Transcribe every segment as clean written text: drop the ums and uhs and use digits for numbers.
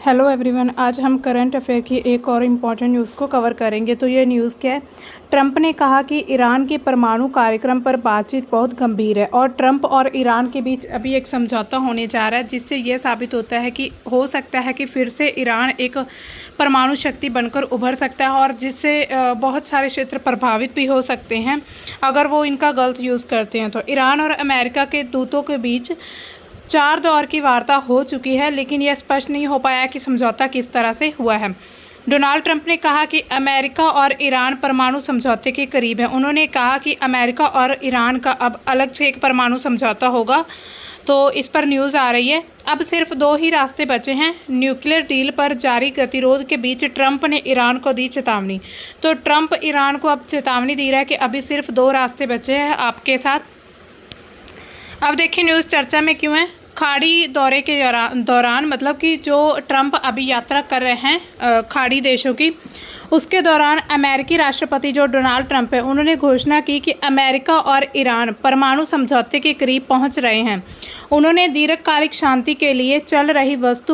Hello everyone, आज हम current affair की एक और इम्पॉर्टेंट न्यूज़ को कवर करेंगे। तो ये न्यूज़ क्या है? ट्रंप ने कहा कि ईरान के परमाणु कार्यक्रम पर बातचीत बहुत गंभीर है और ट्रंप और ईरान के बीच अभी एक समझौता होने जा रहा है, जिससे यह साबित होता है कि हो सकता है कि फिर से ईरान एक परमाणु शक्ति बनकर उभर सकता है और जिससे बहुत सारे क्षेत्र प्रभावित भी हो सकते हैं अगर वो इनका गलत यूज़ करते हैं। तो ईरान और अमेरिका के दूतों के बीच 4 दौर की वार्ता हो चुकी है, लेकिन यह स्पष्ट नहीं हो पाया कि समझौता किस तरह से हुआ है। डोनाल्ड ट्रंप ने कहा कि अमेरिका और ईरान परमाणु समझौते के करीब है। उन्होंने कहा कि अमेरिका और ईरान का अब अलग से एक परमाणु समझौता होगा। तो इस पर न्यूज़ आ रही है, अब सिर्फ 2 ही रास्ते बचे हैं। न्यूक्लियर डील पर जारी गतिरोध के बीच ट्रंप ने ईरान को दी चेतावनी। तो ट्रंप ईरान को अब चेतावनी दे रहा है कि अभी सिर्फ 2 रास्ते बचे हैं आपके साथ। अब देखिए न्यूज़ चर्चा में क्यों है। खाड़ी दौरे के दौरान मतलब कि जो ट्रंप अभी यात्रा कर रहे हैं खाड़ी देशों की, उसके दौरान अमेरिकी राष्ट्रपति जो डोनाल्ड ट्रंप है, उन्होंने घोषणा की कि अमेरिका और ईरान परमाणु समझौते के करीब पहुंच रहे हैं। उन्होंने दीर्घकालिक शांति के लिए चल रही बहुत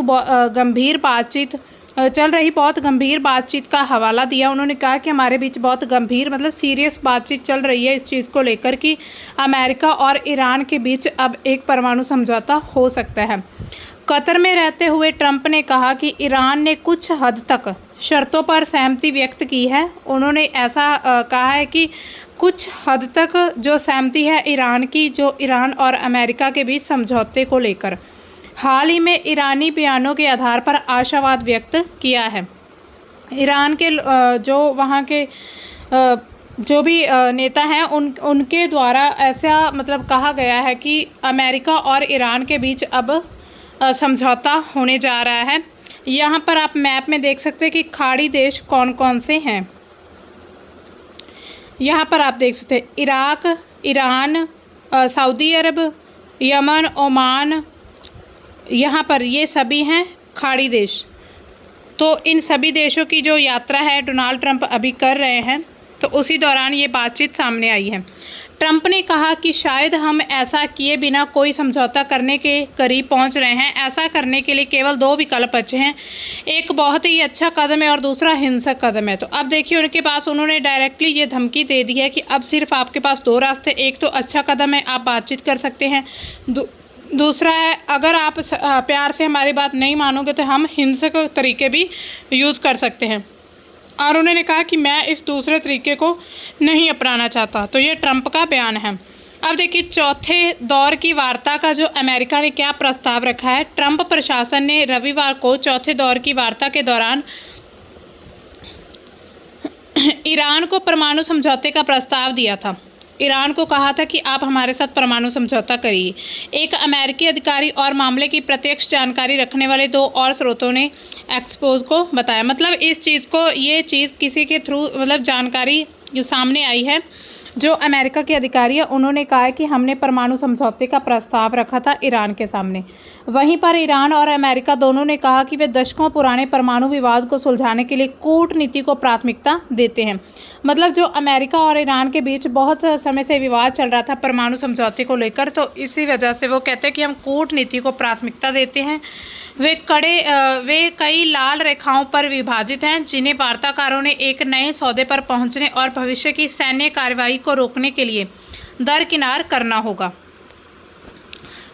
गंभीर बातचीत का हवाला दिया। उन्होंने कहा कि हमारे बीच बहुत गंभीर मतलब सीरियस बातचीत चल रही है इस चीज़ को लेकर कि अमेरिका और ईरान के बीच अब एक परमाणु समझौता हो सकता है। कतर में रहते हुए ट्रंप ने कहा कि ईरान ने कुछ हद तक शर्तों पर सहमति व्यक्त की है। उन्होंने ऐसा कहा है कि कुछ हद तक जो सहमति है ईरान की, जो ईरान और अमेरिका के बीच समझौते को लेकर हाल ही में ईरानी बयानों के आधार पर आशावाद व्यक्त किया है। ईरान के जो वहाँ के जो भी नेता हैं उनके द्वारा ऐसा मतलब कहा गया है कि अमेरिका और ईरान के बीच अब समझौता होने जा रहा है। यहाँ पर आप मैप में देख सकते हैं कि खाड़ी देश कौन कौन से हैं। यहाँ पर आप देख सकते हैं इराक, ईरान, सऊदी अरब, यमन, ओमान, यहाँ पर ये सभी हैं खाड़ी देश। तो इन सभी देशों की जो यात्रा है डोनाल्ड ट्रंप अभी कर रहे हैं, तो उसी दौरान ये बातचीत सामने आई है। ट्रंप ने कहा कि शायद हम ऐसा किए बिना कोई समझौता करने के करीब पहुंच रहे हैं। ऐसा करने के लिए केवल 2 विकल्प बचे हैं, एक बहुत ही अच्छा कदम है और दूसरा हिंसक कदम है। तो अब देखिए उनके पास उन्होंने डायरेक्टली ये धमकी दे दी है कि अब सिर्फ आपके पास 2 रास्ते, एक तो अच्छा कदम है, आप बातचीत कर सकते हैं, दूसरा है अगर आप प्यार से हमारी बात नहीं मानोगे तो हम हिंसक तरीके भी यूज़ कर सकते हैं। और उन्होंने कहा कि मैं इस दूसरे तरीके को नहीं अपनाना चाहता। तो ये ट्रंप का बयान है। अब देखिए चौथे दौर की वार्ता का जो अमेरिका ने क्या प्रस्ताव रखा है। ट्रंप प्रशासन ने रविवार को चौथे दौर की वार्ता के दौरान ईरान को परमाणु समझौते का प्रस्ताव दिया था। ईरान को कहा था कि आप हमारे साथ परमाणु समझौता करिए। एक अमेरिकी अधिकारी और मामले की प्रत्यक्ष जानकारी रखने वाले 2 और स्रोतों ने एक्सपोज को बताया। मतलब इस चीज़ को ये चीज़ किसी के थ्रू मतलब जानकारी जो सामने आई है, जो अमेरिका के अधिकारी है उन्होंने कहा है कि हमने परमाणु समझौते का प्रस्ताव रखा था ईरान के सामने। वहीं पर ईरान और अमेरिका दोनों ने कहा कि वे दशकों पुराने परमाणु विवाद को सुलझाने के लिए कूटनीति को प्राथमिकता देते हैं। मतलब जो अमेरिका और ईरान के बीच बहुत समय से विवाद चल रहा था परमाणु समझौते को लेकर, तो इसी वजह से वो कहते हैं कि हम कूटनीति को प्राथमिकता देते हैं। वे कई लाल रेखाओं पर विभाजित हैं जिन्हें वार्ताकारों ने एक नए सौदे पर पहुंचने और भविष्य की सैन्य कार्रवाई को रोकने के लिए दरकिनार करना होगा।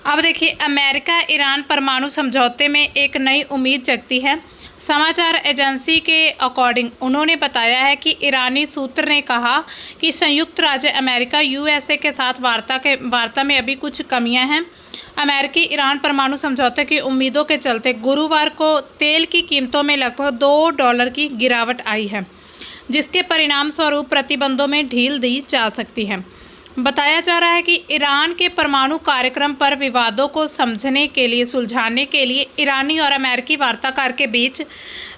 अब देखिए अमेरिका ईरान परमाणु समझौते में एक नई उम्मीद जगती है। समाचार एजेंसी के अकॉर्डिंग उन्होंने बताया है कि ईरानी सूत्र ने कहा कि संयुक्त राज्य अमेरिका यूएसए के साथ वार्ता में अभी कुछ कमियां हैं। अमेरिकी ईरान परमाणु समझौते की उम्मीदों के चलते गुरुवार को तेल की कीमतों में लगभग $2 की गिरावट आई है, जिसके परिणाम स्वरूप प्रतिबंधों में ढील दी जा सकती है। बताया जा रहा है कि ईरान के परमाणु कार्यक्रम पर विवादों को सुलझाने के लिए ईरानी और अमेरिकी वार्ताकार के बीच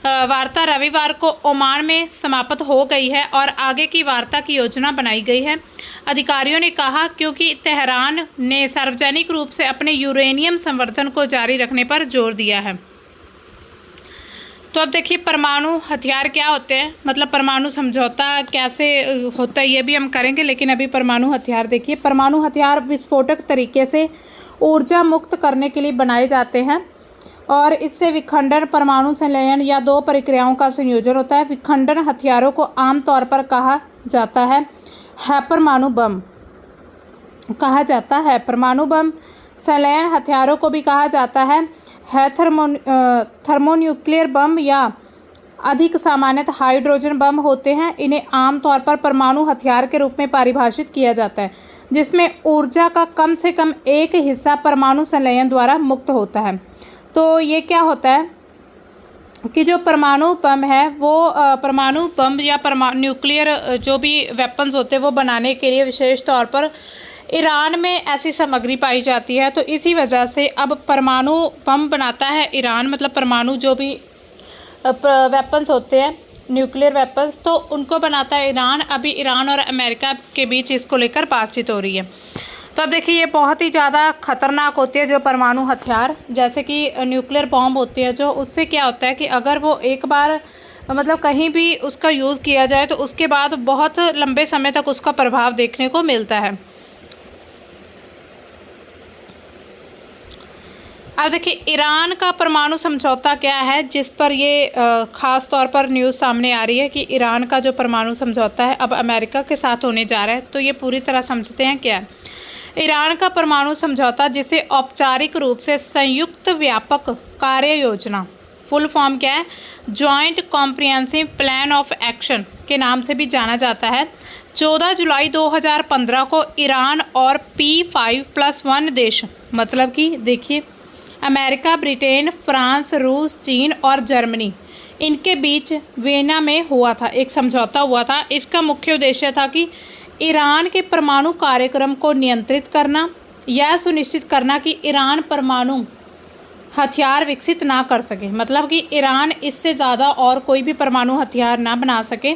वार्ता रविवार को ओमान में समाप्त हो गई है और आगे की वार्ता की योजना बनाई गई है। अधिकारियों ने कहा क्योंकि तेहरान ने सार्वजनिक रूप से अपने यूरेनियम संवर्धन को जारी रखने पर जोर दिया है। तो अब देखिए परमाणु हथियार क्या होते हैं, मतलब परमाणु समझौता कैसे होता है ये भी हम करेंगे, लेकिन अभी परमाणु हथियार देखिए। परमाणु हथियार विस्फोटक तरीके से ऊर्जा मुक्त करने के लिए बनाए जाते हैं और इससे विखंडन परमाणु संलयन या दो प्रक्रियाओं का संयोजन होता है। विखंडन हथियारों को आमतौर पर कहा जाता है परमाणु बम कहा जाता है। परमाणु बम संलयन हथियारों को भी कहा जाता है थर्मोन्यूक्लियर बम या अधिक सामान्यतः हाइड्रोजन बम होते हैं। इन्हें आमतौर पर परमाणु हथियार के रूप में परिभाषित किया जाता है जिसमें ऊर्जा का कम से कम एक हिस्सा परमाणु संलयन द्वारा मुक्त होता है। तो ये क्या होता है कि जो परमाणु बम है वो परमाणु बम या न्यूक्लियर जो भी वेपन्स होते हैं वो बनाने के लिए विशेष तौर पर ईरान में ऐसी सामग्री पाई जाती है। तो इसी वजह से अब परमाणु बम बनाता है ईरान, मतलब परमाणु जो भी वेपन्स होते हैं न्यूक्लियर वेपन्स, तो उनको बनाता है ईरान। अभी ईरान और अमेरिका के बीच इसको लेकर बातचीत हो रही है। तो अब देखिए ये बहुत ही ज़्यादा खतरनाक होती है जो परमाणु हथियार, जैसे कि न्यूक्लियर बॉम्ब होती है जो, उससे क्या होता है कि अगर वो एक बार मतलब कहीं भी उसका यूज़ किया जाए तो उसके बाद बहुत लंबे समय तक उसका प्रभाव देखने को मिलता है। अब देखिए ईरान का परमाणु समझौता क्या है जिस पर ये ख़ास तौर पर न्यूज़ सामने आ रही है कि ईरान का जो परमाणु समझौता है अब अमेरिका के साथ होने जा रहा है। तो ये पूरी तरह समझते हैं क्या है ईरान का परमाणु समझौता, जिसे औपचारिक रूप से संयुक्त व्यापक कार्य योजना, फुल फॉर्म क्या है, joint comprehensive plan of action के नाम से भी जाना जाता है, 14 जुलाई 2015 को ईरान और P5+1 देश, मतलब कि देखिए अमेरिका, ब्रिटेन, फ्रांस, रूस, चीन और जर्मनी, इनके बीच वियना में हुआ था, एक समझौता हुआ था। इसका मुख्य उद्देश्य था कि ईरान के परमाणु कार्यक्रम को नियंत्रित करना, यह सुनिश्चित करना कि ईरान परमाणु हथियार विकसित ना कर सके, मतलब कि ईरान इससे ज़्यादा और कोई भी परमाणु हथियार ना बना सके।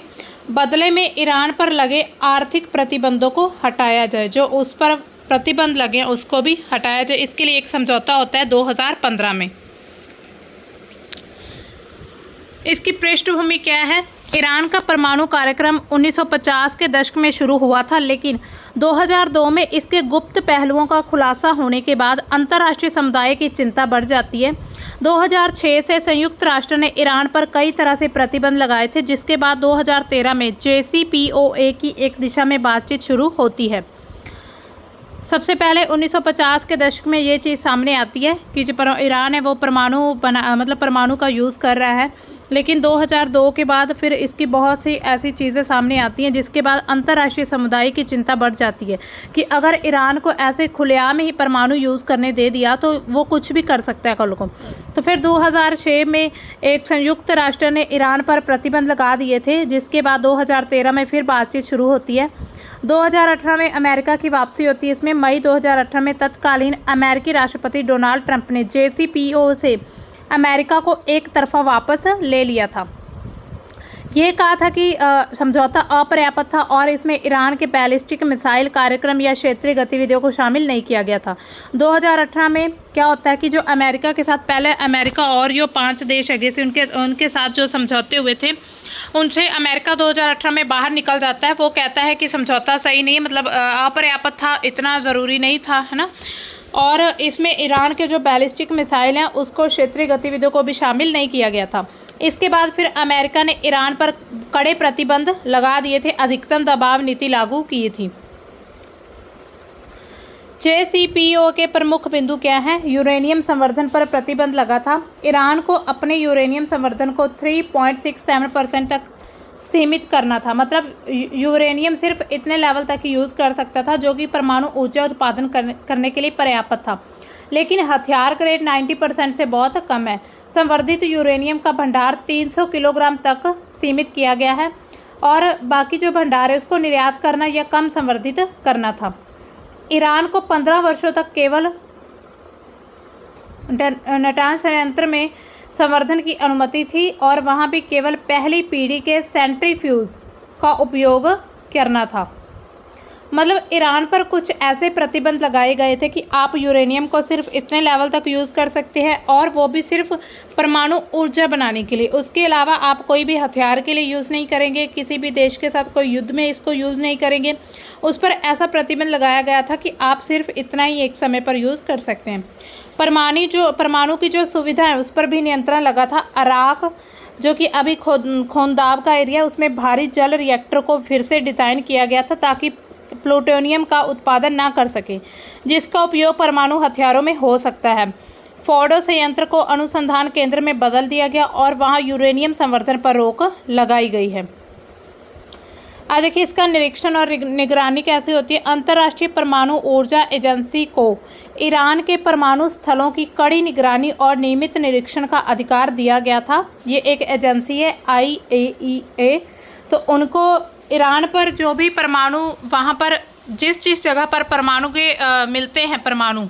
बदले में ईरान पर लगे आर्थिक प्रतिबंधों को हटाया जाए, जो उस पर प्रतिबंध लगे उसको भी हटाया जाए। इसके लिए एक समझौता होता है 2015 में। इसकी पृष्ठभूमि क्या है, ईरान का परमाणु कार्यक्रम 1950 के दशक में शुरू हुआ था, लेकिन 2002 में इसके गुप्त पहलुओं का खुलासा होने के बाद अंतर्राष्ट्रीय समुदाय की चिंता बढ़ जाती है। 2006 से संयुक्त राष्ट्र ने ईरान पर कई तरह से प्रतिबंध लगाए थे, जिसके बाद 2013 में JCPOA की एक दिशा में बातचीत शुरू होती है। सबसे पहले 1950 के दशक में ये चीज़ सामने आती है कि जो ईरान है वो परमाणु का यूज़ कर रहा है, लेकिन 2002 के बाद फिर इसकी बहुत सी ऐसी चीज़ें सामने आती हैं जिसके बाद अंतर्राष्ट्रीय समुदाय की चिंता बढ़ जाती है कि अगर ईरान को ऐसे खुलेआम ही परमाणु यूज़ करने दे दिया तो वो कुछ भी कर सकता है कल को। तो फिर 2006 में एक संयुक्त राष्ट्र ने ईरान पर प्रतिबंध लगा दिए थे, जिसके बाद 2013 में फिर बातचीत शुरू होती है। 2018 में अमेरिका की वापसी होती है। इसमें मई 2018 में तत्कालीन अमेरिकी राष्ट्रपति डोनाल्ड ट्रंप ने JCPOA से अमेरिका को एक तरफा वापस ले लिया था। यह कहा था कि समझौता अपर्याप्त था और इसमें ईरान के बैलिस्टिक मिसाइल कार्यक्रम या क्षेत्रीय गतिविधियों को शामिल नहीं किया गया था। 2018 में क्या होता है कि जो अमेरिका के साथ, पहले अमेरिका और जो 5 देश है जैसे उनके साथ जो समझौते हुए थे उनसे अमेरिका 2018 में बाहर निकल जाता है। वो कहता है कि समझौता सही नहीं है, मतलब अपर्याप्त था, इतना ज़रूरी नहीं था, है ना। और इसमें ईरान के जो बैलिस्टिक मिसाइल हैं उसको क्षेत्रीय गतिविधियों को भी शामिल नहीं किया गया था। इसके बाद फिर अमेरिका ने ईरान पर कड़े प्रतिबंध लगा दिए थे, अधिकतम दबाव नीति लागू की थी। JCPOA के प्रमुख बिंदु क्या हैं? यूरेनियम संवर्धन पर प्रतिबंध लगा था। ईरान को अपने यूरेनियम संवर्धन को 3.67% तक सीमित करना था, मतलब यूरेनियम सिर्फ इतने लेवल तक यूज़ कर सकता था जो कि परमाणु ऊर्जा उत्पादन करने के लिए पर्याप्त था, लेकिन हथियार ग्रेड 90% से बहुत कम है। संवर्धित यूरेनियम का भंडार 300 किलोग्राम तक सीमित किया गया है और बाकी जो भंडार है उसको निर्यात करना या कम संवर्धित करना था। ईरान को 15 वर्षों तक केवल नाटांज संयंत्र में संवर्धन की अनुमति थी और वहां भी केवल पहली पीढ़ी के सेंट्रीफ्यूज का उपयोग करना था। मतलब ईरान पर कुछ ऐसे प्रतिबंध लगाए गए थे कि आप यूरेनियम को सिर्फ इतने लेवल तक यूज़ कर सकते हैं, और वो भी सिर्फ परमाणु ऊर्जा बनाने के लिए। उसके अलावा आप कोई भी हथियार के लिए यूज़ नहीं करेंगे, किसी भी देश के साथ कोई युद्ध में इसको यूज़ नहीं करेंगे। उस पर ऐसा प्रतिबंध लगाया गया था कि आप सिर्फ इतना ही एक समय पर यूज़ कर सकते हैं। परमाणु की जो सुविधा है उस पर भी नियंत्रण लगा था। अराक जो कि अभी खोंदाब का एरिया, उसमें भारी जल रिएक्टर को फिर से डिज़ाइन किया गया था ताकि प्लूटोनियम का उत्पादन ना कर सके, जिसका उपयोग परमाणु हथियारों में हो सकता है। फोर्डो संयंत्र को अनुसंधान केंद्र में बदल दिया गया और वहां यूरेनियम संवर्धन पर रोक लगाई गई है। अब देखिए इसका निरीक्षण और निगरानी कैसे होती है। अंतर्राष्ट्रीय परमाणु ऊर्जा एजेंसी को ईरान के परमाणु स्थलों की कड़ी निगरानी और नियमित निरीक्षण का अधिकार दिया गया था। ये एक एजेंसी है IAEA। तो उनको ईरान पर जो भी परमाणु, वहाँ पर जिस जगह पर परमाणु के मिलते हैं परमाणु,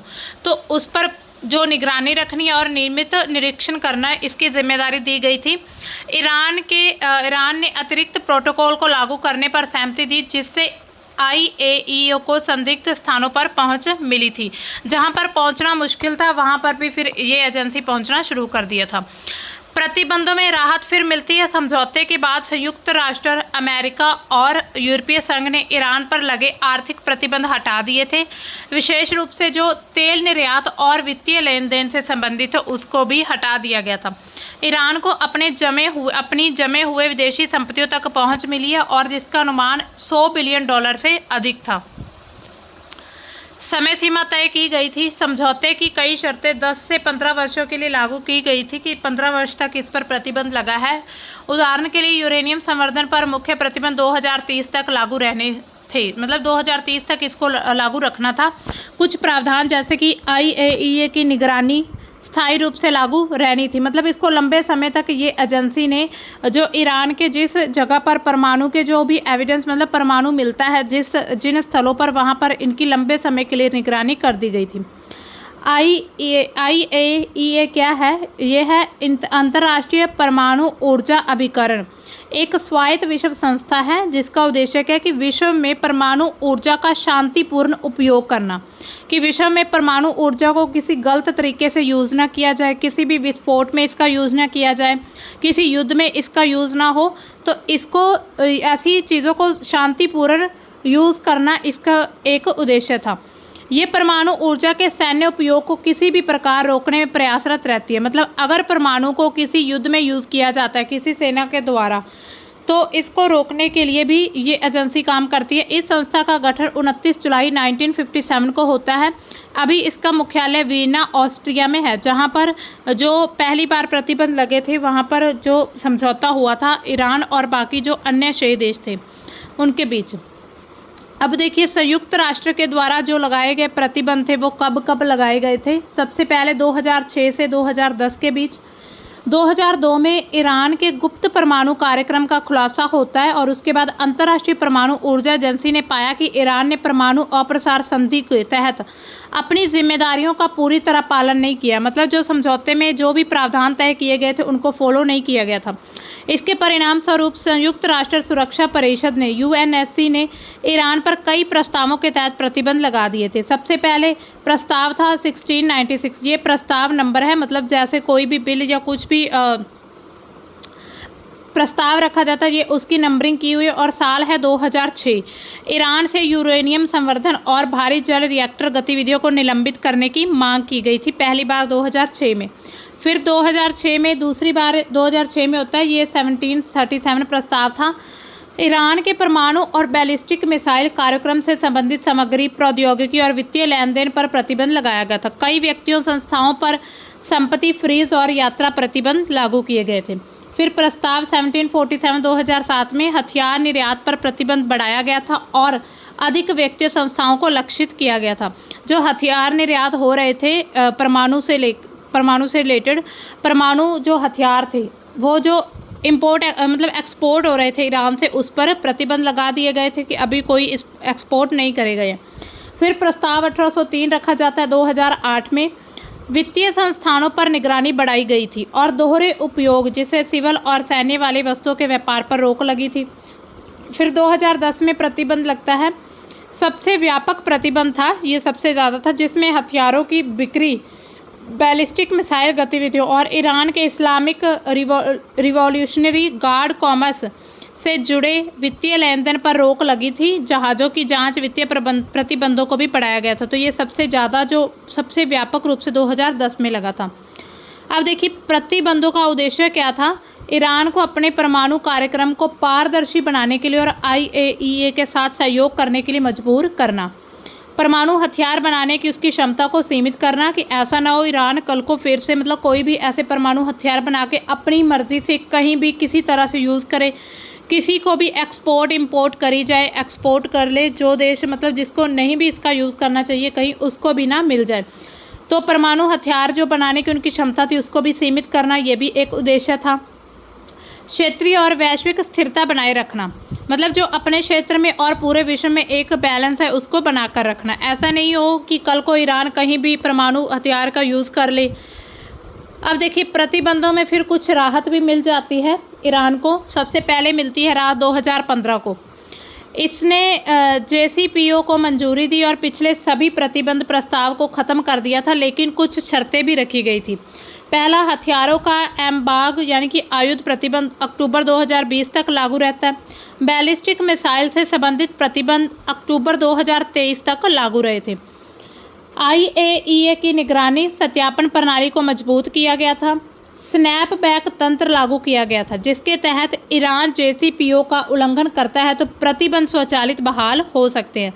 तो उस पर जो निगरानी रखनी है और नियमित निरीक्षण करना है, इसकी जिम्मेदारी दी गई थी। ईरान ने अतिरिक्त प्रोटोकॉल को लागू करने पर सहमति दी, जिससे IAEA को संदिग्ध स्थानों पर पहुंच मिली थी। जहां पर पहुंचना मुश्किल था वहां पर भी फिर ये एजेंसी पहुंचना शुरू कर दिया था। प्रतिबंधों में राहत फिर मिलती है। समझौते के बाद संयुक्त राष्ट्र, अमेरिका और यूरोपीय संघ ने ईरान पर लगे आर्थिक प्रतिबंध हटा दिए थे। विशेष रूप से जो तेल निर्यात और वित्तीय लेन देन से संबंधित है उसको भी हटा दिया गया था। ईरान को अपनी जमे हुए विदेशी संपत्तियों तक पहुंच मिली है, और जिसका अनुमान $100 बिलियन से अधिक था। समय सीमा तय की गई थी। समझौते की कई शर्तें 10 से 15 वर्षों के लिए लागू की गई थी कि 15 वर्ष तक इस पर प्रतिबंध लगा है। उदाहरण के लिए यूरेनियम संवर्धन पर मुख्य प्रतिबंध 2030 तक लागू रहने थे, मतलब 2030 तक इसको लागू रखना था। कुछ प्रावधान जैसे कि IAEA की निगरानी स्थायी रूप से लागू रहनी थी, मतलब इसको लंबे समय तक ये एजेंसी ने जो ईरान के जिस जगह पर परमाणु के जो भी एविडेंस, मतलब परमाणु मिलता है जिन स्थलों पर, वहाँ पर इनकी लंबे समय के लिए निगरानी कर दी गई थी। IAEA क्या है? ये है अंतर्राष्ट्रीय परमाणु ऊर्जा अभिकरण, एक स्वायत्त विश्व संस्था है जिसका उद्देश्य है कि विश्व में परमाणु ऊर्जा का शांतिपूर्ण उपयोग करना, कि विश्व में परमाणु ऊर्जा को किसी गलत तरीके से यूज़ ना किया जाए, किसी भी विस्फोट में इसका यूज़ ना किया जाए, किसी युद्ध में इसका यूज़ ना हो। तो इसको ऐसी चीज़ों को शांतिपूर्ण यूज़ करना इसका एक उद्देश्य था। ये परमाणु ऊर्जा के सैन्य उपयोग को किसी भी प्रकार रोकने में प्रयासरत रहती है। मतलब अगर परमाणु को किसी युद्ध में यूज़ किया जाता है किसी सेना के द्वारा, तो इसको रोकने के लिए भी ये एजेंसी काम करती है। इस संस्था का गठन 29 जुलाई 1957 को होता है। अभी इसका मुख्यालय वीना, ऑस्ट्रिया में है, जहां पर जो पहली बार प्रतिबंध लगे थे वहां पर जो समझौता हुआ था ईरान और बाकी जो अन्य 6 देश थे उनके बीच। अब देखिए संयुक्त राष्ट्र के द्वारा जो लगाए गए प्रतिबंध थे वो कब कब लगाए गए थे। सबसे पहले 2006 से 2010 के बीच। 2002 में ईरान के गुप्त परमाणु कार्यक्रम का खुलासा होता है, और उसके बाद अंतर्राष्ट्रीय परमाणु ऊर्जा एजेंसी ने पाया कि ईरान ने परमाणु अप्रसार संधि के तहत अपनी जिम्मेदारियों का पूरी तरह पालन नहीं किया। मतलब जो समझौते में जो भी प्रावधान तय किए गए थे उनको फॉलो नहीं किया गया था। इसके परिणाम स्वरूप संयुक्त राष्ट्र सुरक्षा परिषद ने UNSC ने ईरान पर कई प्रस्तावों के तहत प्रतिबंध लगा दिए थे। सबसे पहले प्रस्ताव था 1696। ये प्रस्ताव नंबर है, मतलब जैसे कोई भी बिल या कुछ भी प्रस्ताव रखा जाता है ये उसकी नंबरिंग की हुई है, और साल है 2006। ईरान से यूरेनियम संवर्धन और भारी जल रिएक्टर गतिविधियों को निलंबित करने की मांग की गई थी पहली बार 2006 में। फिर 2006 में दूसरी बार 2006 में होता है ये 1737 प्रस्ताव था। ईरान के परमाणु और बैलिस्टिक मिसाइल कार्यक्रम से संबंधित सामग्री, प्रौद्योगिकी और वित्तीय लेन देन पर प्रतिबंध लगाया गया था। कई व्यक्तियों, संस्थाओं पर संपत्ति फ्रीज और यात्रा प्रतिबंध लागू किए गए थे। फिर प्रस्ताव 1747 2007 में हथियार निर्यात पर प्रतिबंध बढ़ाया गया था और अधिक व्यक्तियों, संस्थाओं को लक्षित किया गया था। जो हथियार निर्यात हो रहे थे परमाणु से रिलेटेड परमाणु जो हथियार थे वो जो एक्सपोर्ट हो रहे थे ईरान से, उस पर प्रतिबंध लगा दिए गए थे कि अभी कोई एक्सपोर्ट नहीं करेगा। फिर प्रस्ताव 1803 रखा जाता है 2008 में। वित्तीय संस्थानों पर निगरानी बढ़ाई गई थी और दोहरे उपयोग जिसे सिविल और सैन्य वाले वस्तुओं के व्यापार पर रोक लगी थी। फिर 2010 में प्रतिबंध लगता है सबसे व्यापक प्रतिबंध था, ये सबसे ज़्यादा था, जिसमें हथियारों की बिक्री, बैलिस्टिक मिसाइल गतिविधियों और ईरान के इस्लामिक रिवॉल्यूशनरी गार्ड कॉमर्स से जुड़े वित्तीय लेन देन पर रोक लगी थी। जहाज़ों की जांच, वित्तीय प्रतिबंधों को भी बढ़ाया गया था। तो ये सबसे ज़्यादा जो सबसे व्यापक रूप से 2010 में लगा था। अब देखिए प्रतिबंधों का उद्देश्य क्या था। ईरान को अपने परमाणु कार्यक्रम को पारदर्शी बनाने के लिए और IAEA के साथ सहयोग करने के लिए मजबूर करना, परमाणु हथियार बनाने की उसकी क्षमता को सीमित करना कि ऐसा ना हो ईरान कल को फिर से कोई भी ऐसे परमाणु हथियार बना के अपनी मर्जी से कहीं भी किसी तरह से यूज़ करे, किसी को भी एक्सपोर्ट इंपोर्ट करी जाए, एक्सपोर्ट कर ले, जो देश जिसको नहीं भी इसका यूज़ करना चाहिए कहीं उसको भी ना मिल जाए। तो परमाणु हथियार जो बनाने की उनकी क्षमता थी उसको भी सीमित करना, ये भी एक उद्देश्य था। क्षेत्रीय और वैश्विक स्थिरता बनाए रखना, जो अपने क्षेत्र में और पूरे विश्व में एक बैलेंस है उसको बनाकर रखना। ऐसा नहीं हो कि कल को ईरान कहीं भी परमाणु हथियार का यूज़ कर ले। अब देखिए प्रतिबंधों में फिर कुछ राहत भी मिल जाती है ईरान को। सबसे पहले मिलती है राहत 2015 को। इसने JCPOA को मंजूरी दी और पिछले सभी प्रतिबंध प्रस्ताव को ख़त्म कर दिया था, लेकिन कुछ शर्तें भी रखी गई थी। पहला, हथियारों का एम्बार्गो यानी कि आयुध प्रतिबंध अक्टूबर 2020 तक लागू रहता है। बैलिस्टिक मिसाइल से संबंधित प्रतिबंध अक्टूबर 2023 तक लागू रहे थे। IAEA की निगरानी सत्यापन प्रणाली को मजबूत किया गया था। स्नैपबैक तंत्र लागू किया गया था, जिसके तहत ईरान JCPOA का उल्लंघन करता है तो प्रतिबंध स्वचालित बहाल हो सकते हैं।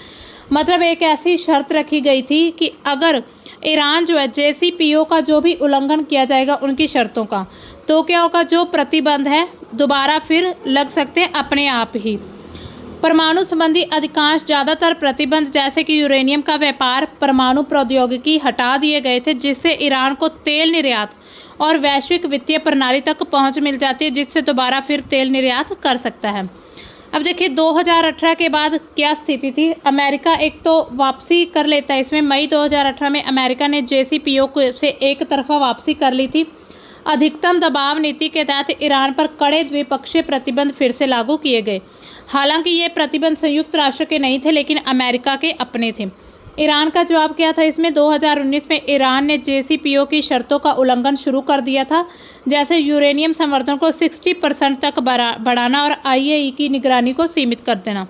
एक ऐसी शर्त रखी गई थी कि अगर ईरान JCPOA का जो भी उल्लंघन किया जाएगा उनकी शर्तों का, तो क्या होगा, जो प्रतिबंध है दोबारा फिर लग सकते हैं अपने आप ही। परमाणु संबंधी अधिकांश ज़्यादातर प्रतिबंध जैसे कि यूरेनियम का व्यापार, परमाणु प्रौद्योगिकी हटा दिए गए थे, जिससे ईरान को तेल निर्यात और वैश्विक वित्तीय प्रणाली तक पहुंच मिल जाती है, जिससे दोबारा फिर तेल निर्यात कर सकता है। अब देखिए 2018 के बाद क्या स्थिति थी। अमेरिका एक तो वापसी कर लेता है इसमें। मई 2018 में अमेरिका ने JCPOA से एक तरफा वापसी कर ली थी। अधिकतम दबाव नीति के तहत ईरान पर कड़े द्विपक्षीय प्रतिबंध फिर से लागू किए गए। हालांकि ये प्रतिबंध संयुक्त राष्ट्र के नहीं थे, लेकिन अमेरिका के अपने थे। ईरान का जवाब क्या था इसमें। 2019 में ईरान ने JCPOA की शर्तों का उल्लंघन शुरू कर दिया था, जैसे यूरेनियम संवर्धन को 60% तक बढ़ाना और IAEA की निगरानी को सीमित कर देना।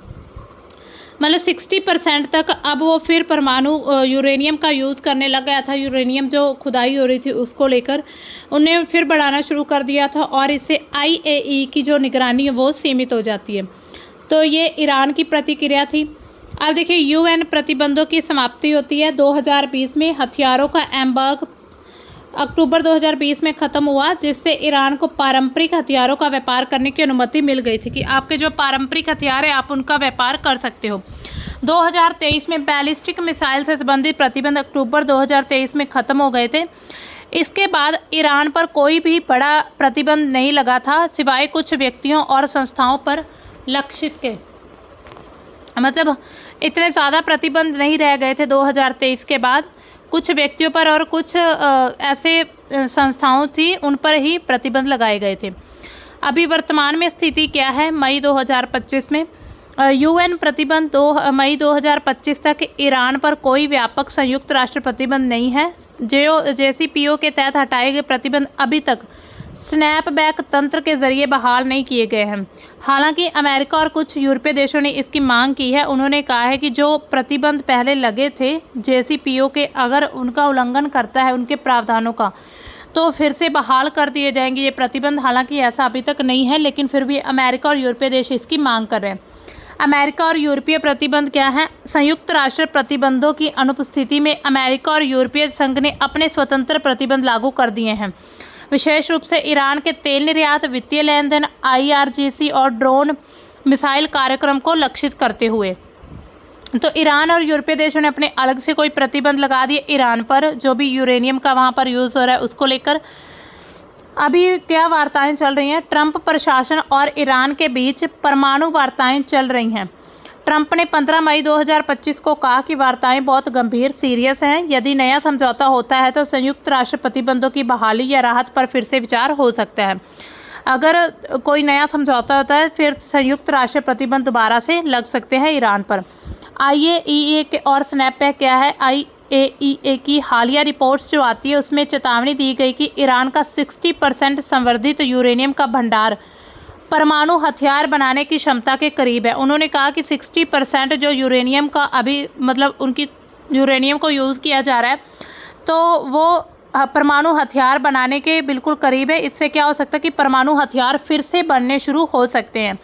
60% तक अब वो फिर परमाणु यूरेनियम का यूज़ करने लग गया था। यूरेनियम जो खुदाई हो रही थी उसको लेकर उन्हें फिर बढ़ाना शुरू कर दिया था, और इससे IAEA की जो निगरानी है वो सीमित हो जाती है। तो ये ईरान की प्रतिक्रिया थी। अब देखिए UN प्रतिबंधों की समाप्ति होती है 2020 में। हथियारों का एम्बार्गो अक्टूबर 2020 में ख़त्म हुआ, जिससे ईरान को पारंपरिक हथियारों का व्यापार करने की अनुमति मिल गई थी कि आपके जो पारंपरिक हथियार है आप उनका व्यापार कर सकते हो। 2023 में बैलिस्टिक मिसाइल से संबंधित प्रतिबंध अक्टूबर 2023 में ख़त्म हो गए थे। इसके बाद ईरान पर कोई भी बड़ा प्रतिबंध नहीं लगा था, सिवाय कुछ व्यक्तियों और संस्थाओं पर लक्षित के। इतने ज़्यादा प्रतिबंध नहीं रह गए थे 2023 के बाद। कुछ व्यक्तियों पर और कुछ ऐसे संस्थाओं थी उन पर ही प्रतिबंध लगाए गए थे। अभी वर्तमान में स्थिति क्या है। मई 2025 में UN प्रतिबंध मई 2025 तक ईरान पर कोई व्यापक संयुक्त राष्ट्र प्रतिबंध नहीं है। JCPOA के तहत हटाए गए प्रतिबंध अभी तक स्नैपबैक तंत्र के जरिए बहाल नहीं किए गए हैं। हालांकि अमेरिका और कुछ यूरोपीय देशों ने इसकी मांग की है। उन्होंने कहा है कि जो प्रतिबंध पहले लगे थे JCPOA के, अगर उनका उल्लंघन करता है उनके प्रावधानों का, तो फिर से बहाल कर दिए जाएंगे ये प्रतिबंध। हालांकि ऐसा अभी तक नहीं है, लेकिन फिर भी अमेरिका और यूरोपीय देश इसकी मांग कर रहे हैं। अमेरिका और यूरोपीय प्रतिबंध क्या है। संयुक्त राष्ट्र प्रतिबंधों की अनुपस्थिति में अमेरिका और यूरोपीय संघ ने अपने स्वतंत्र प्रतिबंध लागू कर दिए हैं, विशेष रूप से ईरान के तेल निर्यात, वित्तीय लेन देन, IRGC और ड्रोन मिसाइल कार्यक्रम को लक्षित करते हुए। तो ईरान और यूरोपीय देशों ने अपने अलग से कोई प्रतिबंध लगा दिए ईरान पर, जो भी यूरेनियम का वहाँ पर यूज़ हो रहा है उसको लेकर। अभी क्या वार्ताएं चल रही हैं। ट्रंप प्रशासन और ईरान के बीच परमाणु वार्ताएं चल रही हैं। ट्रंप ने 15 मई 2025 को कहा कि वार्ताएं बहुत गंभीर सीरियस हैं। यदि नया समझौता होता है तो संयुक्त राष्ट्र प्रतिबंधों की बहाली या राहत पर फिर से विचार हो सकता है। अगर कोई नया समझौता होता है फिर संयुक्त राष्ट्र प्रतिबंध दोबारा से लग सकते हैं ईरान पर। IAEA और स्नैपबैक क्या है, IAEA की हालिया रिपोर्ट्स जो आती है उसमें चेतावनी दी गई कि ईरान का 60% संवर्धित यूरेनियम का भंडार परमाणु हथियार बनाने की क्षमता के करीब है। उन्होंने कहा कि 60% जो यूरेनियम का अभी मतलब उनकी यूरेनियम को यूज़ किया जा रहा है तो वो परमाणु हथियार बनाने के बिल्कुल करीब है। इससे क्या हो सकता है कि परमाणु हथियार फिर से बनने शुरू हो सकते हैं।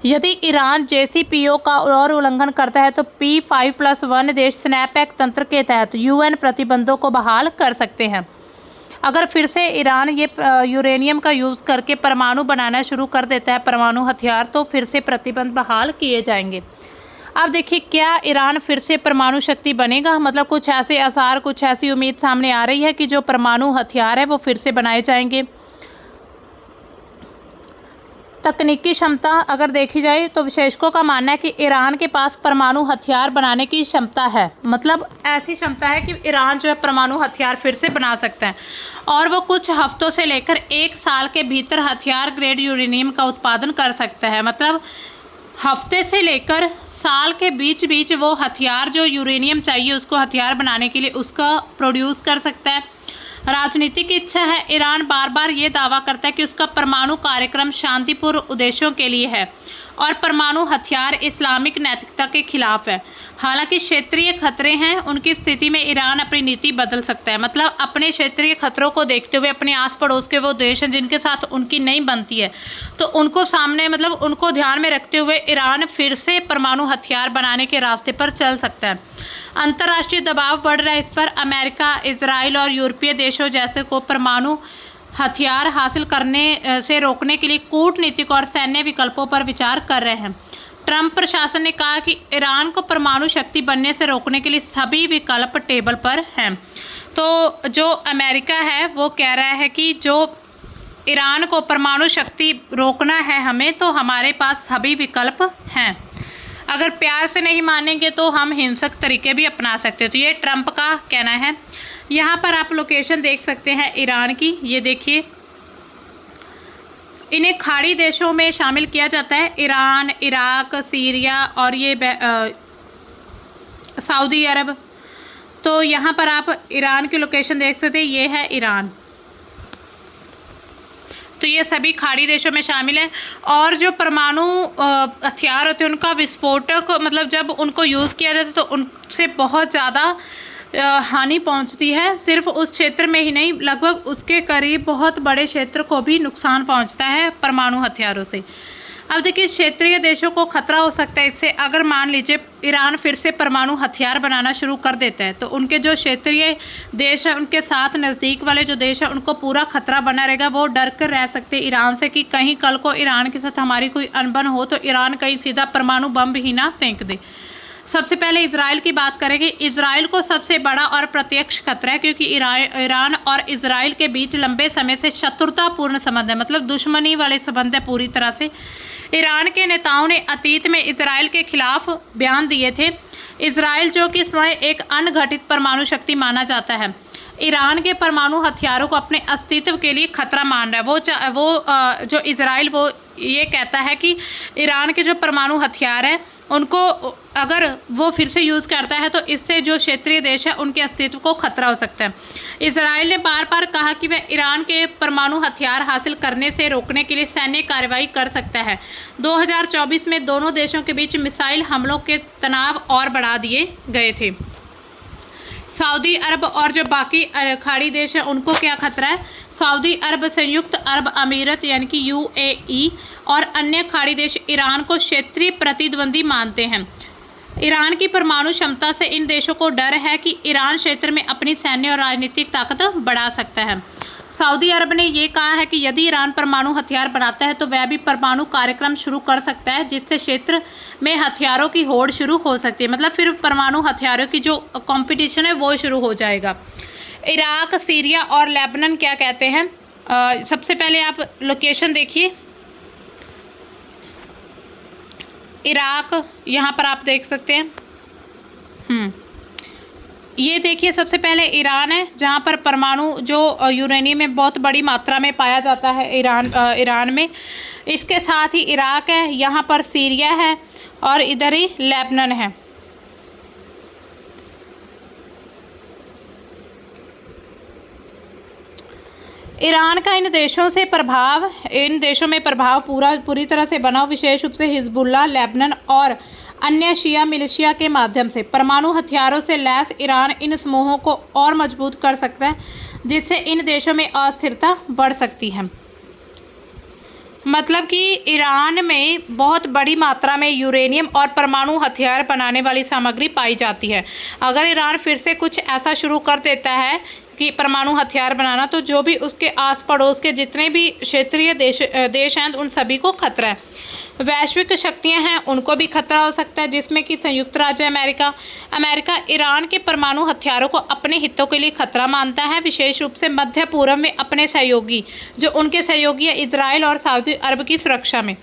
यदि ईरान JCPOA का और उल्लंघन करता है तो P5+1 देश स्नैपबैक तंत्र के तहत UN प्रतिबंधों को बहाल कर सकते हैं। अगर फिर से ईरान ये यूरेनियम का यूज़ करके परमाणु बनाना शुरू कर देता है परमाणु हथियार तो फिर से प्रतिबंध बहाल किए जाएंगे। अब देखिए क्या ईरान फिर से परमाणु शक्ति बनेगा, मतलब कुछ ऐसे आसार, कुछ ऐसी उम्मीद सामने आ रही है कि जो परमाणु हथियार है वो फिर से बनाए जाएंगे। तकनीकी क्षमता अगर देखी जाए तो विशेषज्ञों का मानना है कि ईरान के पास परमाणु हथियार बनाने की क्षमता है, मतलब ऐसी क्षमता है कि ईरान जो है परमाणु हथियार फिर से बना सकता है और वो कुछ हफ्तों से लेकर 1 साल के भीतर हथियार ग्रेड यूरेनियम का उत्पादन कर सकता है। मतलब हफ्ते से लेकर साल के बीच बीच वो हथियार जो यूरेनियम चाहिए उसको हथियार बनाने के लिए उसका प्रोड्यूस कर सकता है। राजनीतिक इच्छा है। ईरान बार बार ये दावा करता है कि उसका परमाणु कार्यक्रम शांतिपूर्ण उद्देश्यों के लिए है और परमाणु हथियार इस्लामिक नैतिकता के खिलाफ है। हालांकि क्षेत्रीय खतरे हैं, उनकी स्थिति में ईरान अपनी नीति बदल सकता है। मतलब अपने क्षेत्रीय खतरों को देखते हुए अपने आस पड़ोस के वो देश हैं जिनके साथ उनकी नहीं बनती है तो उनको सामने मतलब उनको ध्यान में रखते हुए ईरान फिर से परमाणु हथियार बनाने के रास्ते पर चल सकता है। अंतर्राष्ट्रीय दबाव बढ़ रहा है इस पर। अमेरिका, इजराइल और यूरोपीय देशों जैसे को परमाणु हथियार हासिल करने से रोकने के लिए कूटनीतिक और सैन्य विकल्पों पर विचार कर रहे हैं। ट्रंप प्रशासन ने कहा कि ईरान को परमाणु शक्ति बनने से रोकने के लिए सभी विकल्प टेबल पर हैं। तो जो अमेरिका है वो कह रहा है कि जो ईरान को परमाणु शक्ति रोकना है हमें, तो हमारे पास सभी विकल्प हैं। अगर प्यार से नहीं मानेंगे तो हम हिंसक तरीके भी अपना सकते हैं। तो ये ट्रंप का कहना है। यहाँ पर आप लोकेशन देख सकते हैं ईरान की, ये देखिए। इन्हें खाड़ी देशों में शामिल किया जाता है, ईरान, इराक, सीरिया और ये सऊदी अरब। तो यहाँ पर आप ईरान की लोकेशन देख सकते हैं, ये है ईरान। तो ये सभी खाड़ी देशों में शामिल है। और जो परमाणु हथियार होते हैं उनका विस्फोटक मतलब जब उनको यूज़ किया जाता है तो उनसे बहुत ज़्यादा हानि पहुंचती है। सिर्फ उस क्षेत्र में ही नहीं, लगभग उसके करीब बहुत बड़े क्षेत्र को भी नुकसान पहुंचता है परमाणु हथियारों से। अब देखिए क्षेत्रीय देशों को खतरा हो सकता है इससे। अगर मान लीजिए ईरान फिर से परमाणु हथियार बनाना शुरू कर देता है तो उनके जो क्षेत्रीय देश हैं उनके साथ नज़दीक वाले जो देश हैं उनको पूरा खतरा बना रहेगा। वो डर कर रह सकते हैं ईरान से कि कहीं कल को ईरान के साथ हमारी कोई अनबन हो तो ईरान कहीं सीधा परमाणु बम ही ना फेंक दे। सबसे पहले इजराइल की बात करेंगे। इजराइल को सबसे बड़ा और प्रत्यक्ष खतरा है क्योंकि ईरान और इजराइल के बीच लंबे समय से शत्रुतापूर्ण संबंध है, मतलब दुश्मनी वाले संबंध है पूरी तरह से। ईरान के नेताओं ने अतीत में इजराइल के खिलाफ बयान दिए थे। इजराइल जो कि स्वयं एक अनघटित परमाणु शक्ति माना जाता है, ईरान के परमाणु हथियारों को अपने अस्तित्व के लिए खतरा मान रहा है। वो जो इजराइल वो ये कहता है कि ईरान के जो परमाणु हथियार हैं उनको अगर वो फिर से यूज़ करता है तो इससे जो क्षेत्रीय देश है उनके अस्तित्व को खतरा हो सकता है। इजराइल ने बार बार कहा कि वह ईरान के परमाणु हथियार हासिल करने से रोकने के लिए सैन्य कार्रवाई कर सकता है। 2024 में दोनों देशों के बीच मिसाइल हमलों के तनाव और बढ़ा दिए गए थे। सऊदी अरब और जो बाकी खाड़ी देश हैं उनको क्या खतरा है? सऊदी अरब, संयुक्त अरब अमीरत यानी कि UAE और अन्य खाड़ी देश ईरान को क्षेत्रीय प्रतिद्वंदी मानते हैं। ईरान की परमाणु क्षमता से इन देशों को डर है कि ईरान क्षेत्र में अपनी सैन्य और राजनीतिक ताकत बढ़ा सकता है। सऊदी अरब ने ये कहा है कि यदि ईरान परमाणु हथियार बनाता है तो वह भी परमाणु कार्यक्रम शुरू कर सकता है जिससे क्षेत्र में हथियारों की होड़ शुरू हो सकती है। मतलब फिर परमाणु हथियारों की जो कंपटीशन है वो शुरू हो जाएगा। इराक, सीरिया और लेबनान क्या कहते हैं? सबसे पहले आप लोकेशन देखिए। इराक यहाँ पर आप देख सकते हैं। ये देखिए सबसे पहले ईरान है जहाँ पर परमाणु जो यूरेनियम में बहुत बड़ी मात्रा में पाया जाता है ईरान में। इसके साथ ही इराक है, यहाँ पर सीरिया है और इधर ही लेबनान है। ईरान का इन देशों में प्रभाव पूरी तरह से बना, विशेष रूप से हिजबुल्लाह, लेबनान और अन्य शिया मिलिशिया के माध्यम से। परमाणु हथियारों से लैस ईरान इन समूहों को और मजबूत कर सकता है, जिससे इन देशों में अस्थिरता बढ़ सकती है। मतलब कि ईरान में बहुत बड़ी मात्रा में यूरेनियम और परमाणु हथियार बनाने वाली सामग्री पाई जाती है। अगर ईरान फिर से कुछ ऐसा शुरू कर देता है कि परमाणु हथियार बनाना, तो जो भी उसके आस पड़ोस के जितने भी क्षेत्रीय देश हैं, उन सभी को खतरा है। वैश्विक शक्तियां हैं, उनको भी खतरा हो सकता है, जिसमें कि संयुक्त राज्य अमेरिका ईरान के परमाणु हथियारों को अपने हितों के लिए खतरा मानता है, विशेष रूप से मध्य पूर्व में अपने सहयोगी जो उनके सहयोगी है इजराइल और सऊदी अरब की सुरक्षा में।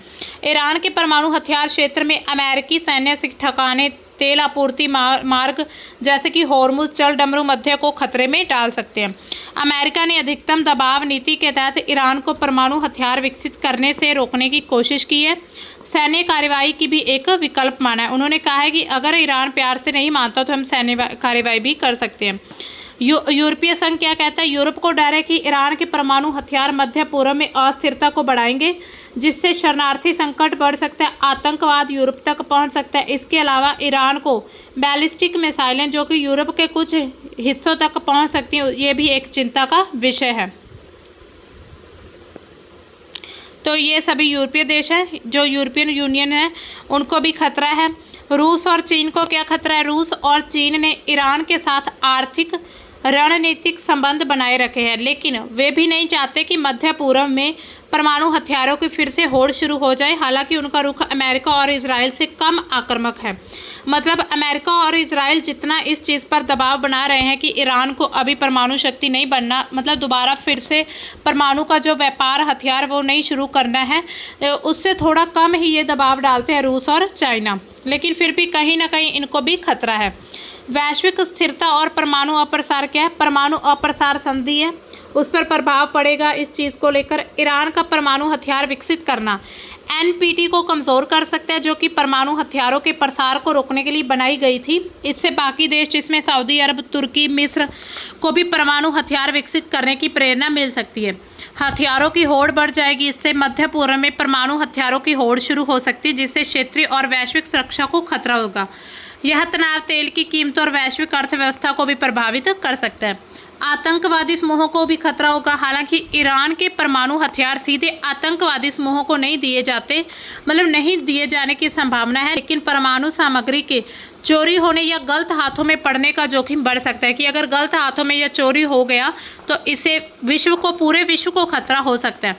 ईरान के परमाणु हथियार क्षेत्र में अमेरिकी सैन्य ठिकाने, तेल आपूर्ति मार्ग जैसे कि होर्मुज जल डमरू मध्य को खतरे में डाल सकते हैं। अमेरिका ने अधिकतम दबाव नीति के तहत ईरान को परमाणु हथियार विकसित करने से रोकने की कोशिश की है। सैन्य कार्रवाई की भी एक विकल्प माना है। उन्होंने कहा है कि अगर ईरान प्यार से नहीं मानता तो हम सैन्य कार्रवाई भी कर सकते हैं। यूरोपीय संघ क्या कहता है? यूरोप को डर है कि ईरान के परमाणु हथियार मध्य पूर्व में अस्थिरता को बढ़ाएंगे, जिससे शरणार्थी संकट बढ़ सकता है, आतंकवाद यूरोप तक पहुंच सकता है। इसके अलावा ईरान को बैलिस्टिक मिसाइलें जो कि यूरोप के कुछ हिस्सों तक पहुंच सकती हैं, ये भी एक चिंता का विषय है। तो ये सभी यूरोपीय देश हैं, जो यूरोपियन यूनियन है, उनको भी खतरा है। रूस और चीन को क्या खतरा है? रूस और चीन ने ईरान के साथ आर्थिक रणनीतिक संबंध बनाए रखे हैं, लेकिन वे भी नहीं चाहते कि मध्य पूर्व में परमाणु हथियारों की फिर से होड़ शुरू हो जाए। हालांकि उनका रुख अमेरिका और इजराइल से कम आक्रामक है। मतलब अमेरिका और इजराइल जितना इस चीज़ पर दबाव बना रहे हैं कि ईरान को अभी परमाणु शक्ति नहीं बनना, मतलब दोबारा फिर से परमाणु का जो व्यापार हथियार वो नहीं शुरू करना है, उससे थोड़ा कम ही ये दबाव डालते हैं रूस और चाइना। लेकिन फिर भी कहीं ना कहीं इनको भी खतरा है। वैश्विक स्थिरता और परमाणु अप्रसार क्या है? परमाणु अप्रसार संधि है, उस पर प्रभाव पड़ेगा। इस चीज़ को लेकर ईरान का परमाणु हथियार विकसित करना एनपीटी को कमज़ोर कर सकता है, जो कि परमाणु हथियारों के प्रसार को रोकने के लिए बनाई गई थी। इससे बाकी देश जिसमें सऊदी अरब, तुर्की, मिस्र को भी परमाणु हथियार विकसित करने की प्रेरणा मिल सकती है। हथियारों की होड़ बढ़ जाएगी। इससे मध्य पूर्व में परमाणु हथियारों की होड़ शुरू हो सकती है, जिससे क्षेत्रीय और वैश्विक सुरक्षा को खतरा होगा। यह तनाव तेल की कीमतों और वैश्विक अर्थव्यवस्था को भी प्रभावित कर सकता है। आतंकवादी समूहों को भी खतरा होगा। हालांकि ईरान के परमाणु हथियार सीधे आतंकवादी समूहों को नहीं दिए जाते, मतलब नहीं दिए जाने की संभावना है, लेकिन परमाणु सामग्री के चोरी होने या गलत हाथों में पड़ने का जोखिम बढ़ सकता है कि अगर गलत हाथों में यह चोरी हो गया तो इससे पूरे विश्व को खतरा हो सकता है।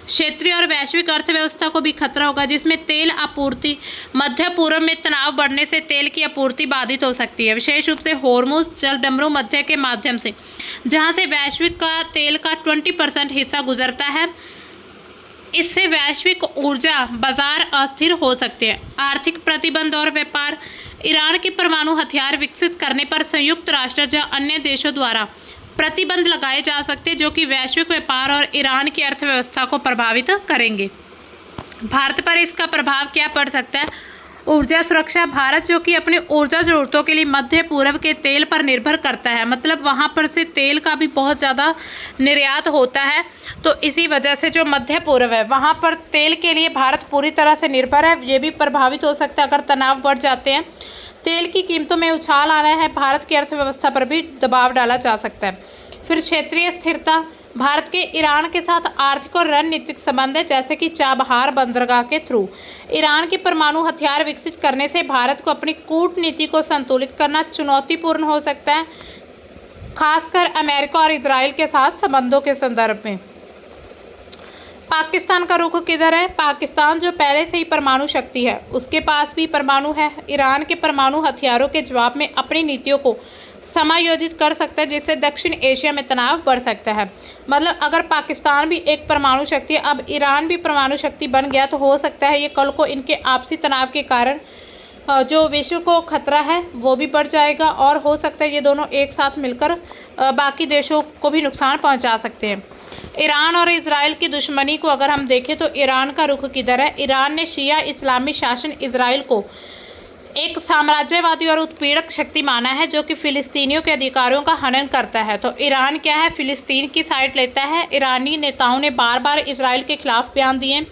क्षेत्रीय और वैश्विक अर्थव्यवस्था को भी खतरा होगा, जिसमें तेल आपूर्ति, मध्य पूर्व में तनाव बढ़ने से तेल की आपूर्ति बाधित हो सकती है, विशेष रूप से होर्मुज जल डमरू मध्य के माध्यम से, जहां से वैश्विक का तेल का 20% हिस्सा गुजरता है। इससे वैश्विक ऊर्जा बाजार अस्थिर हो सकते हैं। आर्थिक प्रतिबंध और व्यापार, ईरान के परमाणु हथियार विकसित करने पर संयुक्त राष्ट्र या अन्य देशों द्वारा प्रतिबंध लगाए जा सकते हैं, जो कि वैश्विक व्यापार और ईरान की अर्थव्यवस्था को प्रभावित करेंगे। भारत पर इसका प्रभाव क्या पड़ सकता है? ऊर्जा सुरक्षा, भारत जो कि अपनी ऊर्जा जरूरतों के लिए मध्य पूर्व के तेल पर निर्भर करता है, मतलब वहाँ पर से तेल का भी बहुत ज़्यादा निर्यात होता है, तो इसी वजह से जो मध्य पूर्व है वहाँ पर तेल के लिए भारत पूरी तरह से निर्भर है। ये भी प्रभावित हो सकता है अगर तनाव बढ़ जाते हैं। तेल की कीमतों में उछाल आ रहा है, भारत की अर्थव्यवस्था पर भी दबाव डाला जा सकता है। फिर क्षेत्रीय स्थिरता, भारत के ईरान के साथ आर्थिक और रणनीतिक संबंध है, जैसे कि चाबहार बंदरगाह के थ्रू। ईरान के परमाणु हथियार विकसित करने से भारत को अपनी कूटनीति को संतुलित करना चुनौतीपूर्ण हो सकता है, खासकर अमेरिका और इजराइल के साथ संबंधों के संदर्भ में। पाकिस्तान का रुख किधर है? पाकिस्तान जो पहले से ही परमाणु शक्ति है, उसके पास भी परमाणु है। ईरान के परमाणु हथियारों के जवाब में अपनी नीतियों को समायोजित कर सकता है, जिससे दक्षिण एशिया में तनाव बढ़ सकता है। मतलब अगर पाकिस्तान भी एक परमाणु शक्ति है, अब ईरान भी परमाणु शक्ति बन गया, तो हो सकता है ये कल को इनके आपसी तनाव के कारण जो विश्व को खतरा है वो भी बढ़ जाएगा, और हो सकता है ये दोनों एक साथ मिलकर बाकी देशों को भी नुकसान पहुंचा सकते हैं। ईरान और इजराइल की दुश्मनी को अगर हम देखें तो ईरान का रुख किधर है? ईरान ने शिया इस्लामी शासन इजराइल को एक साम्राज्यवादी और उत्पीड़क शक्ति माना है जो कि फिलिस्तीनियों के अधिकारों का हनन करता है। तो ईरान क्या है, फिलिस्तीन की साइड लेता है। ईरानी नेताओं ने बार बार इजराइल के खिलाफ बयान दिए,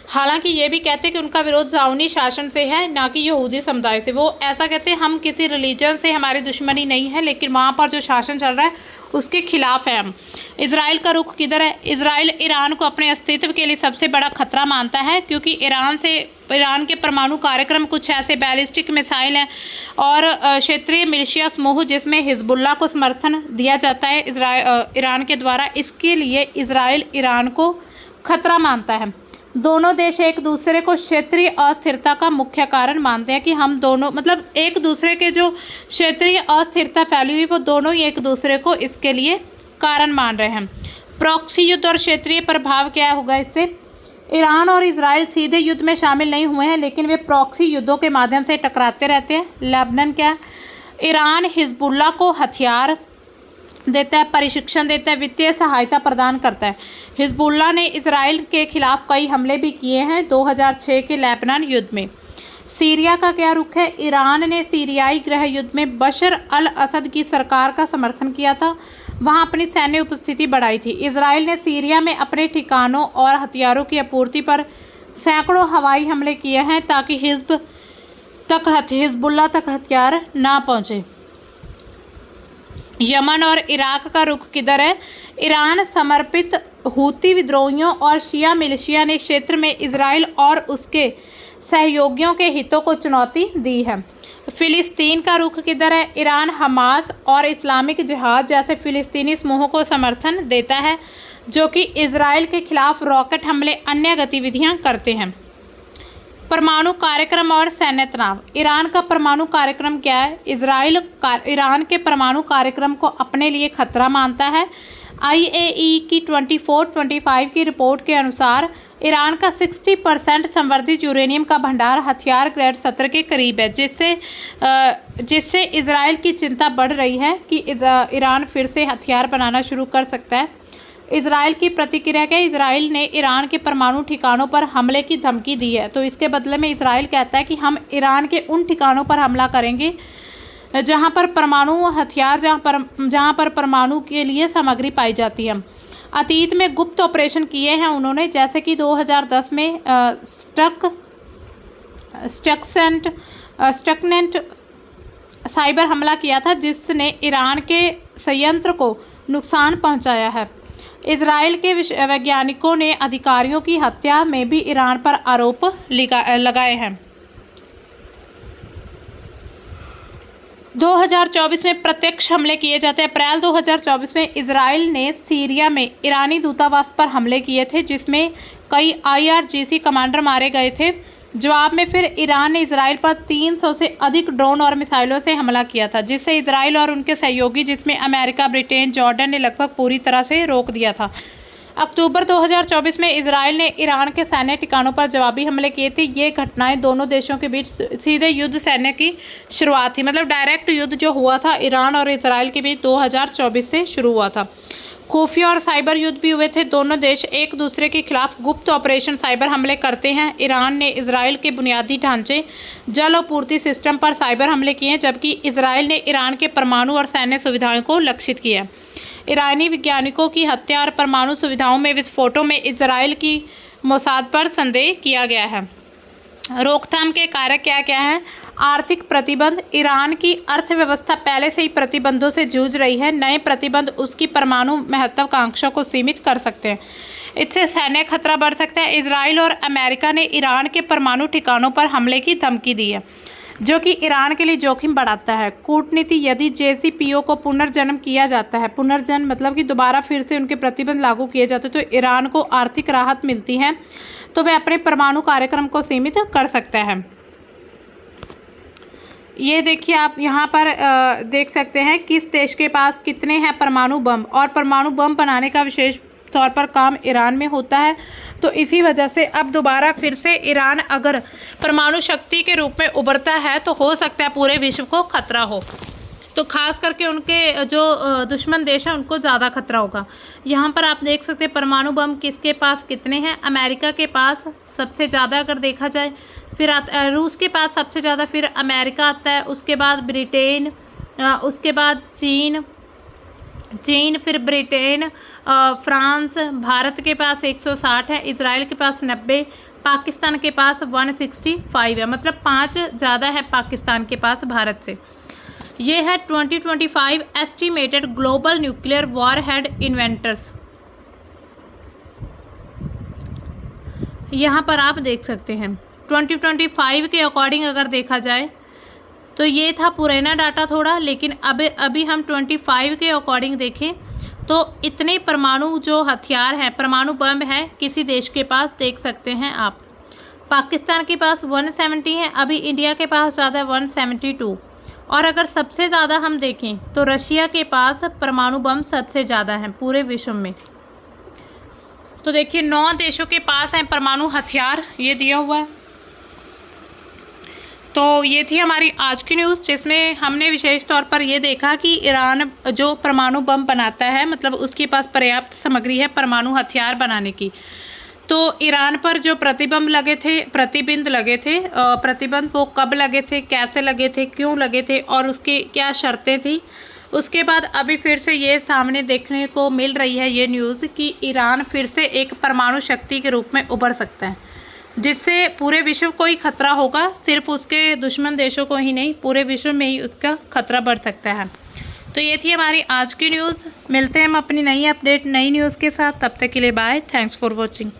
हालांकि ये भी कहते हैं कि उनका विरोध ज़ाओनी शासन से है, ना कि यहूदी समुदाय से। वो ऐसा कहते हैं हम किसी रिलीजन से हमारी दुश्मनी नहीं है, लेकिन वहाँ पर जो शासन चल रहा है उसके खिलाफ है हम। इजराइल का रुख किधर है? इजराइल ईरान को अपने अस्तित्व के लिए सबसे बड़ा खतरा मानता है, क्योंकि ईरान के परमाणु कार्यक्रम कुछ ऐसे बैलिस्टिक मिसाइल हैं और क्षेत्रीय मिलिशिया समूह जिसमें हिजबुल्लाह को समर्थन दिया जाता है ईरान के द्वारा, इसके लिए इजराइल ईरान को खतरा मानता है। दोनों देश एक दूसरे को क्षेत्रीय अस्थिरता का मुख्य कारण मानते हैं कि हम दोनों, मतलब एक दूसरे के जो क्षेत्रीय अस्थिरता फैली हुई वो दोनों ही एक दूसरे को इसके लिए कारण मान रहे हैं। प्रॉक्सी युद्ध और क्षेत्रीय प्रभाव क्या होगा इससे? ईरान और इजराइल सीधे युद्ध में शामिल नहीं हुए हैं, लेकिन वे प्रॉक्सी युद्धों के माध्यम से टकराते रहते हैं। लेबनान क्या? ईरान हिजबुल्लाह को हथियार देता है, प्रशिक्षण देता है, वित्तीय सहायता प्रदान करता है। हिजबुल्लाह ने इजराइल के खिलाफ कई हमले भी किए हैं 2006 के लेबनान युद्ध में। सीरिया का क्या रुख है? ईरान ने सीरियाई गृह युद्ध में बशर अल असद की सरकार का समर्थन किया था, वहां अपनी सैन्य उपस्थिति बढ़ाई थी। इजराइल ने सीरिया में अपने ठिकानों और हथियारों की आपूर्ति पर सैकड़ों हवाई हमले किए हैं ताकि हिजबुल्लाह तक हथियार ना पहुंचे। यमन और इराक का रुख किधर है? ईरान समर्पित हूती विद्रोहियों और शिया मिलिशिया ने क्षेत्र में इजराइल और उसके सहयोगियों के हितों को चुनौती दी है। फिलिस्तीन का रुख किधर है? ईरान हमास और इस्लामिक जिहाद जैसे फिलिस्तीनी समूहों को समर्थन देता है जो कि इजराइल के खिलाफ रॉकेट हमले अन्य गतिविधियां करते हैं। परमाणु कार्यक्रम और सैन्य तनाव। ईरान का परमाणु कार्यक्रम क्या है? इजराइल ईरान के परमाणु कार्यक्रम को अपने लिए खतरा मानता है। IAEA की 24-25 की रिपोर्ट के अनुसार ईरान का 60% संवर्धित यूरेनियम का भंडार हथियार ग्रेड 17 के करीब है, जिससे इजराइल की चिंता बढ़ रही है कि ईरान फिर से हथियार बनाना शुरू कर सकता है। इजराइल की प्रतिक्रिया के इजराइल ने ईरान के परमाणु ठिकानों पर हमले की धमकी दी है, तो इसके बदले में इजराइल कहता है कि हम ईरान के उन ठिकानों पर हमला करेंगे जहां पर परमाणु हथियार जहां पर परमाणु के लिए सामग्री पाई जाती है। अतीत में गुप्त ऑपरेशन किए हैं उन्होंने, जैसे कि 2010 में स्टकनेंट साइबर हमला किया था जिसने ईरान के संयंत्र को नुकसान पहुंचाया है। इजराइल के वैज्ञानिकों ने अधिकारियों की हत्या में भी ईरान पर आरोप लगाए हैं। 2024 में प्रत्यक्ष हमले किए जाते हैं। अप्रैल 2024 में इजराइल ने सीरिया में ईरानी दूतावास पर हमले किए थे, जिसमें कई IRGC कमांडर मारे गए थे। जवाब में फिर ईरान ने इजराइल पर 300 से अधिक ड्रोन और मिसाइलों से हमला किया था, जिससे इजराइल और उनके सहयोगी जिसमें अमेरिका, ब्रिटेन, जॉर्डन ने लगभग पूरी तरह से रोक दिया था। अक्टूबर 2024 में इजराइल ने ईरान के सैन्य ठिकानों पर जवाबी हमले किए थे। ये घटनाएं दोनों देशों के बीच सीधे युद्ध सैन्य की शुरुआत थी, मतलब डायरेक्ट युद्ध जो हुआ था ईरान और इजराइल के बीच 2024 से शुरू हुआ था। खुफिया और साइबर युद्ध भी हुए थे। दोनों देश एक दूसरे के खिलाफ गुप्त ऑपरेशन साइबर हमले करते हैं। ईरान ने इजराइल के बुनियादी ढांचे, जल आपूर्ति सिस्टम पर साइबर हमले किए हैं, जबकि इजराइल ने ईरान के परमाणु और सैन्य सुविधाओं को लक्षित किया। ईरानी वैज्ञानिकों की हत्या और परमाणु सुविधाओं में विस्फोटों में इजराइल की मोसाद पर संदेह किया गया है। रोकथाम के कारक क्या क्या हैं? आर्थिक प्रतिबंध। ईरान की अर्थव्यवस्था पहले से ही प्रतिबंधों से जूझ रही है। नए प्रतिबंध उसकी परमाणु महत्वाकांक्षा को सीमित कर सकते हैं। इससे सैन्य खतरा बढ़ सकता है। इजराइल और अमेरिका ने ईरान के परमाणु ठिकानों पर हमले की धमकी दी है, जो कि ईरान के लिए जोखिम बढ़ाता है। कूटनीति। यदि JCPOA को पुनर्जन्म किया जाता है, पुनर्जन्म मतलब कि दोबारा फिर से उनके प्रतिबंध लागू किए जाते हैं, तो ईरान को आर्थिक राहत मिलती है, तो वह अपने परमाणु कार्यक्रम को सीमित कर सकता है। ये देखिए, आप यहाँ पर देख सकते हैं किस देश के पास कितने हैं परमाणु बम, और परमाणु बम बनाने का विशेष तौर पर काम ईरान में होता है। तो इसी वजह से अब दोबारा फिर से ईरान अगर परमाणु शक्ति के रूप में उभरता है तो हो सकता है पूरे विश्व को खतरा हो। तो खास करके उनके जो दुश्मन देश हैं उनको ज़्यादा खतरा होगा। यहाँ पर आप देख सकते हैं परमाणु बम किसके पास कितने हैं। अमेरिका के पास सबसे ज़्यादा अगर देखा जाए, फिर रूस के पास सबसे ज़्यादा, फिर अमेरिका आता है, उसके बाद ब्रिटेन, उसके बाद चीन, फिर ब्रिटेन, फ्रांस, भारत के पास 160 है, इजराइल के पास 90, पाकिस्तान के पास 165 है, मतलब 5 ज़्यादा है पाकिस्तान के पास भारत से। ये है 2025 estimated global nuclear warhead inventors. यहाँ पर आप देख सकते हैं 2025 के अकॉर्डिंग अगर देखा जाए तो ये था पुराना डाटा थोड़ा, लेकिन अभी हम 25 के अकॉर्डिंग देखें तो इतने परमाणु जो हथियार हैं, परमाणु बम है किसी देश के पास, देख सकते हैं आप। पाकिस्तान के पास 170 है, अभी इंडिया के पास ज़्यादा है 172। और अगर सबसे ज़्यादा हम देखें तो रशिया के पास परमाणु बम सबसे ज़्यादा हैं पूरे विश्व में। तो देखिए 9 देशों के पास हैं परमाणु हथियार, ये दिया हुआ है। तो ये थी हमारी आज की न्यूज़, जिसमें हमने विशेष तौर पर ये देखा कि ईरान जो परमाणु बम बनाता है, मतलब उसके पास पर्याप्त सामग्री है परमाणु हथियार बनाने की। तो ईरान पर जो प्रतिबंध लगे थे, प्रतिबंध वो कब लगे थे, कैसे लगे थे, क्यों लगे थे और उसकी क्या शर्तें थी। उसके बाद अभी फिर से ये सामने देखने को मिल रही है ये न्यूज़ कि ईरान फिर से एक परमाणु शक्ति के रूप में उभर सकता है, जिससे पूरे विश्व को ही खतरा होगा, सिर्फ उसके दुश्मन देशों को ही नहीं, पूरे विश्व में ही उसका खतरा बढ़ सकता है। तो ये थी हमारी आज की न्यूज़। मिलते हैं हम अपनी नई अपडेट, नई न्यूज़ के साथ। तब तक के लिए बाय, थैंक्स फॉर वॉचिंग।